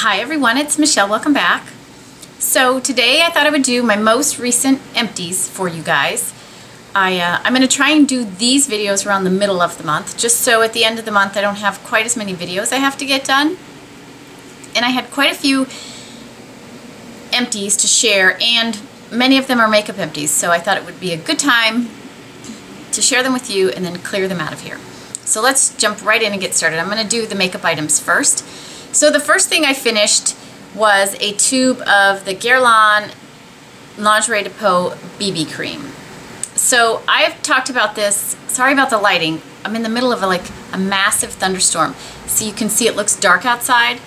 Hi everyone, it's Michelle. Welcome back. So today I thought I would do my most recent empties for you guys. I'm going to try and do these videos around the middle of the month, just so at the end of the month I don't have quite as many videos I have to get done. And I had quite a few empties to share, and many of them are makeup empties, so I thought it would be a good time to share them with you and then clear them out of here. So let's jump right in and get started. I'm going to do the makeup items first. So the first thing I finished was a tube of the Guerlain Lingerie de Peau BB Cream. So I've talked about this, sorry about the lighting, I'm in the middle of a massive thunderstorm. So you can see it looks dark outside.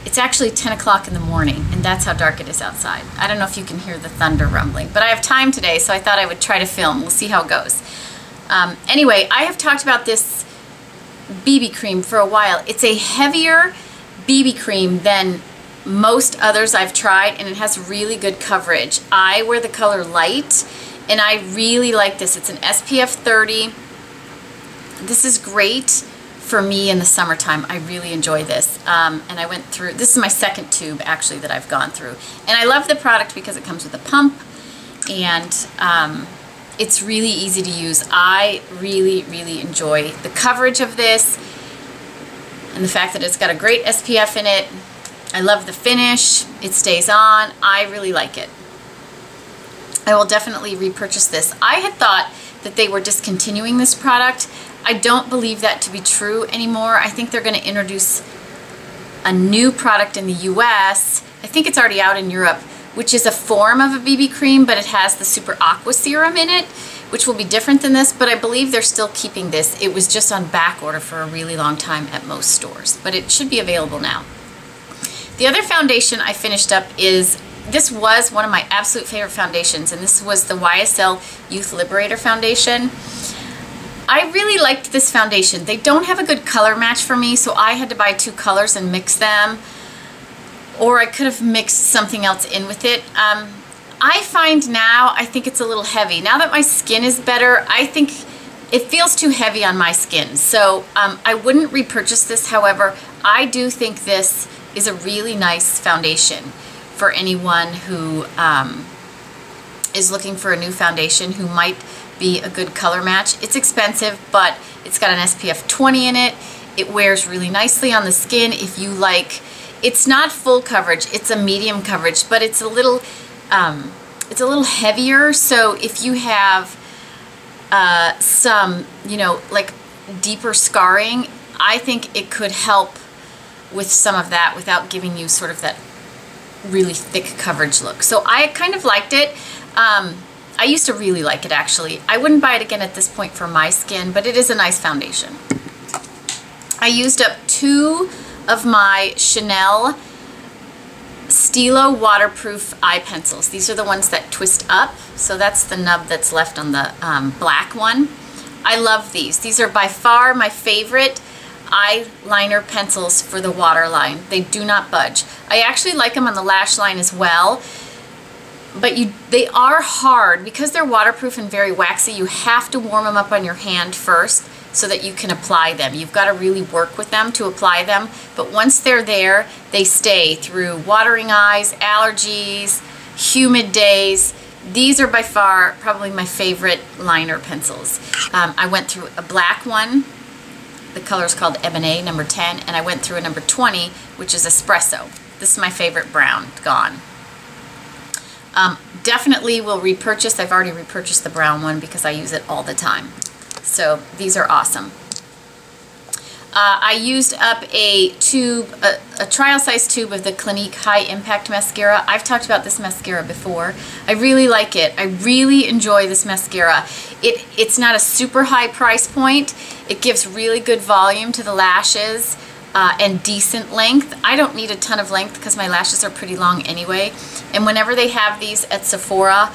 It's actually 10 o'clock in the morning, and that's how dark it is outside. I don't know if you can hear the thunder rumbling, but I have time today, so I thought I would try to film. We'll see how it goes. Anyway, I have talked about this BB cream for a while. It's a heavier BB cream than most others I've tried, and it has really good coverage. I wear the color light, and I really like this. It's an SPF 30. This is great for me in the summertime. I really enjoy this. And I went through, this is my second tube actually that I've gone through. And I love the product because it comes with a pump, and it's really easy to use. I really enjoy the coverage of this and the fact that it's got a great SPF in it. I love the finish. It stays on. I really like it. I will definitely repurchase this. I had thought that they were discontinuing this product. I don't believe that to be true anymore. I think they're going to introduce a new product in the US. I think it's already out in Europe, which is a form of a BB cream, but it has the Super Aqua Serum in it, which will be different than this, but I believe they're still keeping this. It was just on back order for a really long time at most stores, but it should be available now. The other foundation I finished up is, this was one of my absolute favorite foundations, and this was the YSL Youth Liberator foundation. I really liked this foundation. They don't have a good color match for me, so I had to buy two colors and mix them, or I could have mixed something else in with it. I find now, I think it's a little heavy. Now that my skin is better, I think it feels too heavy on my skin. So I wouldn't repurchase this. However, I do think this is a really nice foundation for anyone who is looking for a new foundation, who might be a good color match. It's expensive, but it's got an SPF 20 in it. It wears really nicely on the skin. If you like, it's not full coverage, it's a medium coverage, but it's a little heavier. So if you have some, like deeper scarring, I think it could help with some of that without giving you sort of that really thick coverage look. So I kind of liked it. I used to really like it actually. I wouldn't buy it again at this point for my skin, but it is a nice foundation. I used up two of my Chanel Stylo waterproof eye pencils. These are the ones that twist up, so that's the nub that's left on the black one. I love these. These are by far my favorite eyeliner pencils for the waterline. They do not budge. I actually like them on the lash line as well, but they are hard because they're waterproof and very waxy. You have to warm them up on your hand first so that you can apply them. You've got to really work with them to apply them, but once they're there, they stay through watering eyes, allergies, humid days. These are by far probably my favorite liner pencils. I went through a black one. The color is called Ebene, number 10, and I went through a number 20, which is Espresso. This is my favorite brown, gone. Definitely will repurchase. I've already repurchased the brown one because I use it all the time. So these are awesome. I used up a tube, a trial size tube of the Clinique High Impact Mascara. I've talked about this mascara before. I really like it. I really enjoy this mascara. It's not a super high price point. It gives really good volume to the lashes and decent length. I don't need a ton of length because my lashes are pretty long anyway. And whenever they have these at Sephora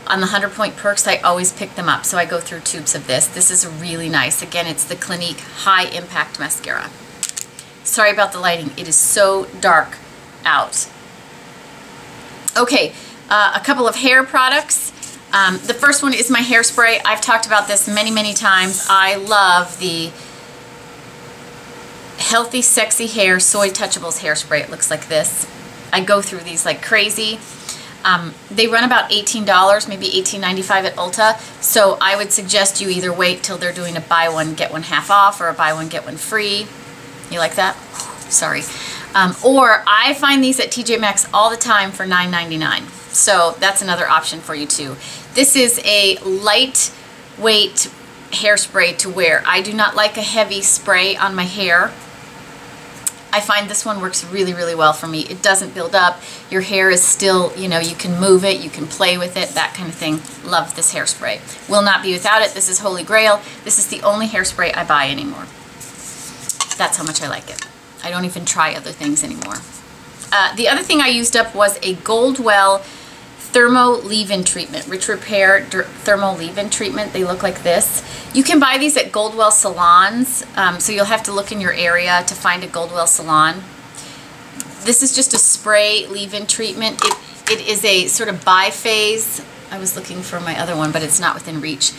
on the 100 Point Perks, I always pick them up. So I go through tubes of this. This is really nice. Again, it's the Clinique High Impact Mascara. Sorry about the lighting. It is so dark out. Okay, a couple of hair products. The first one is my hairspray. I've talked about this many times. I love the Healthy, Sexy Hair Soy Touchables hairspray. It looks like this. I go through these like crazy. They run about $18, maybe $18.95 at Ulta. So I would suggest you either wait till they're doing a buy one, get one half off, or a buy one, get one free. You like that? Sorry. Or I find these at TJ Maxx all the time for $9.99. So that's another option for you too. This is a lightweight hairspray to wear. I do not like a heavy spray on my hair. I find this one works really, really well for me. It doesn't build up. Your hair is still, you know, you can move it, you can play with it, that kind of thing. Love this hairspray. Will not be without it. This is Holy Grail. This is the only hairspray I buy anymore. That's how much I like it. I don't even try other things anymore. The other thing I used up was a Goldwell Thermo leave-in treatment, Rich Repair Thermo leave-in treatment. They look like this. You can buy these at Goldwell salons, so you'll have to look in your area to find a Goldwell salon. This is just a spray leave-in treatment. It is a sort of biphase. I was looking for my other one, but it's not within reach.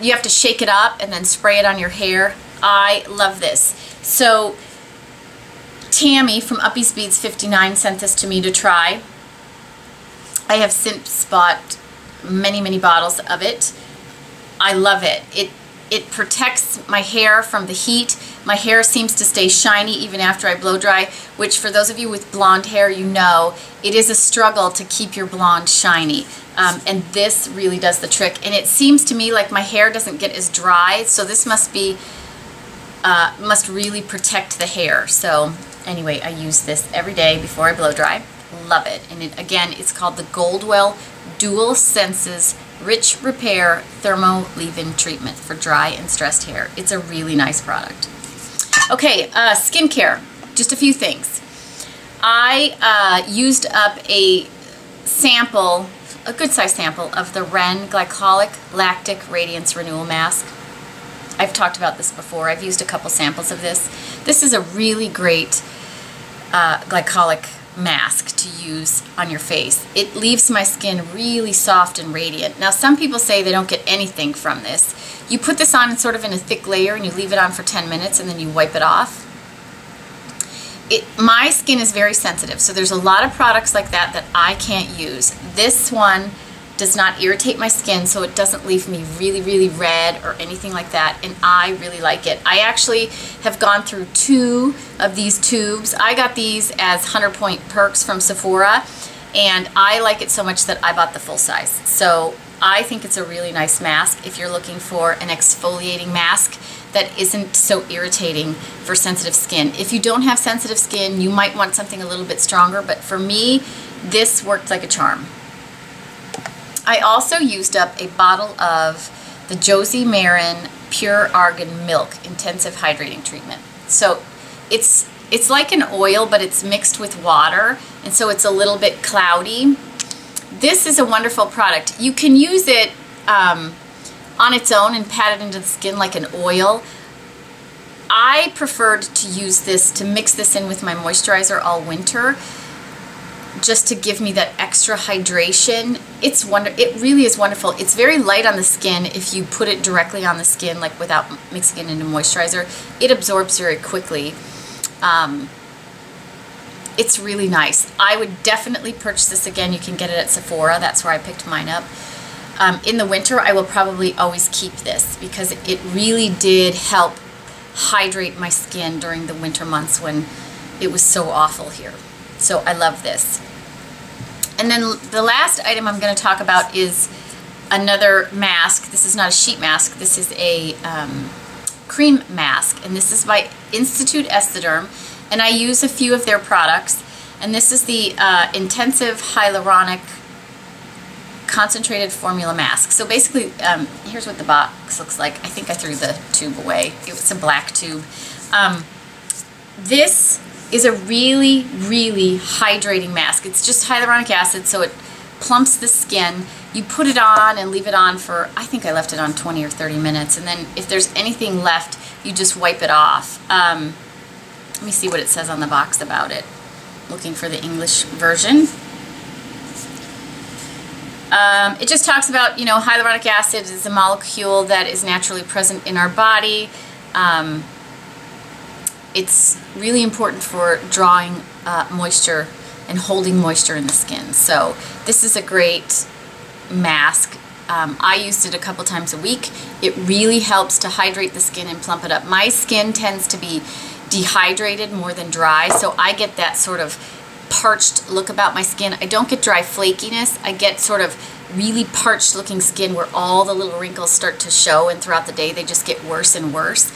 You have to shake it up and then spray it on your hair. I love this. So Tammy from Uppy's Beads 59 sent this to me to try. I have since bought many, many bottles of it. I love it. It protects my hair from the heat. My hair seems to stay shiny even after I blow dry, which for those of you with blonde hair, you know, it is a struggle to keep your blonde shiny. And this really does the trick. And it seems to me like my hair doesn't get as dry, so this must really protect the hair. So anyway, I use this every day before I blow dry. Love it. And again, it's called the Goldwell DualSense Rich Repair Thermo Leave-In Treatment for dry and stressed hair. It's a really nice product. Okay, skincare. Just a few things. I used up a sample, a good size sample of the Whren Glycolic Lactic Radiance Renewal Mask. I've talked about this before. I've used a couple samples of this. This is a really great glycolic mask to use on your face. It leaves my skin really soft and radiant. Now some people say they don't get anything from this. You put this on sort of in a thick layer and you leave it on for 10 minutes and then you wipe it off. My skin is very sensitive, so there's a lot of products like that that I can't use. This one does not irritate my skin, so it doesn't leave me really, really red or anything like that, and I really like it. I actually have gone through 2 of these tubes. I got these as 100 Point Perks from Sephora, and I like it so much that I bought the full size. So I think it's a really nice mask if you're looking for an exfoliating mask that isn't so irritating for sensitive skin. If you don't have sensitive skin, you might want something a little bit stronger, but for me, this worked like a charm. I also used up a bottle of the Josie Maran Pure Argan Milk Intensive Hydrating Treatment. So it's like an oil, but it's mixed with water, and so it's a little bit cloudy. This is a wonderful product. You can use it on its own and pat it into the skin like an oil. I preferred to use this, to mix this in with my moisturizer all winter, just to give me that extra hydration. It really is wonderful. It's very light on the skin if you put it directly on the skin, like without mixing it into moisturizer. It absorbs very quickly. It's really nice. I would definitely purchase this again. You can get it at Sephora. That's where I picked mine up. In the winter, I will probably always keep this because it really did help hydrate my skin during the winter months when it was so awful here. So I love this. And then the last item I'm going to talk about is another mask. This is not a sheet mask. This is a cream mask, and this is by Institute Esthederm, and I use a few of their products. And this is the Intensive Hyaluronic Concentrated Formula Mask. So basically, here's what the box looks like. I think I threw the tube away. It was a black tube. This is a really, really hydrating mask. It's just hyaluronic acid, so it plumps the skin. You put it on and leave it on for, I think I left it on 20 or 30 minutes, and then if there's anything left, you just wipe it off. Let me see what it says on the box about it. Looking for the English version. It just talks about, you know, hyaluronic acid is a molecule that is naturally present in our body. it's really important for drawing moisture and holding moisture in the skin. So this is a great mask. I used it a couple times a week. It really helps to hydrate the skin and plump it up. My skin tends to be dehydrated more than dry, so I get that sort of parched look about my skin. I don't get dry flakiness. I get sort of really parched looking skin where all the little wrinkles start to show, and throughout the day they just get worse and worse.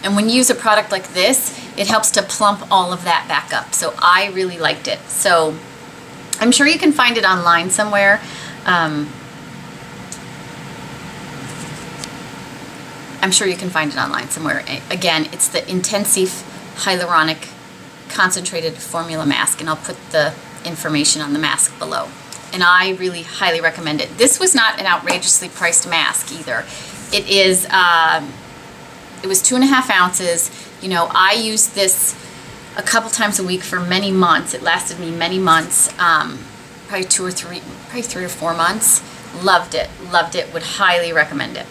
And when you use a product like this, it helps to plump all of that back up. So I really liked it. So I'm sure you can find it online somewhere. I'm sure you can find it online somewhere. Again, it's the Intensive Hyaluronic Concentrated Formula Mask, and I'll put the information on the mask below. And I really highly recommend it. This was not an outrageously priced mask either. It is, it was 2.5 ounces. You know, I used this a couple times a week for many months. It lasted me many months, probably 3 or 4 months. Loved it, would highly recommend it.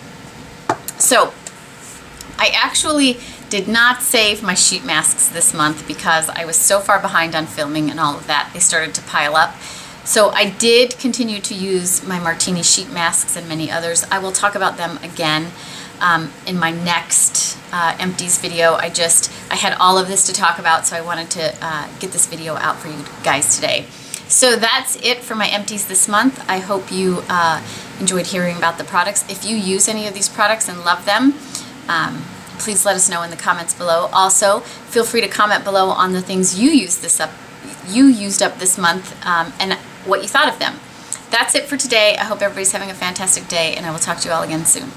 So I actually did not save my sheet masks this month because I was so far behind on filming and all of that. They started to pile up. So I did continue to use my Martini sheet masks and many others. I will talk about them again in my next empties video. I had all of this to talk about, so I wanted to get this video out for you guys today. So that's it for my empties this month. I hope you enjoyed hearing about the products. If you use any of these products and love them, please let us know in the comments below. Also, feel free to comment below on the things you used up this month and what you thought of them. That's it for today. I hope everybody's having a fantastic day, and I will talk to you all again soon.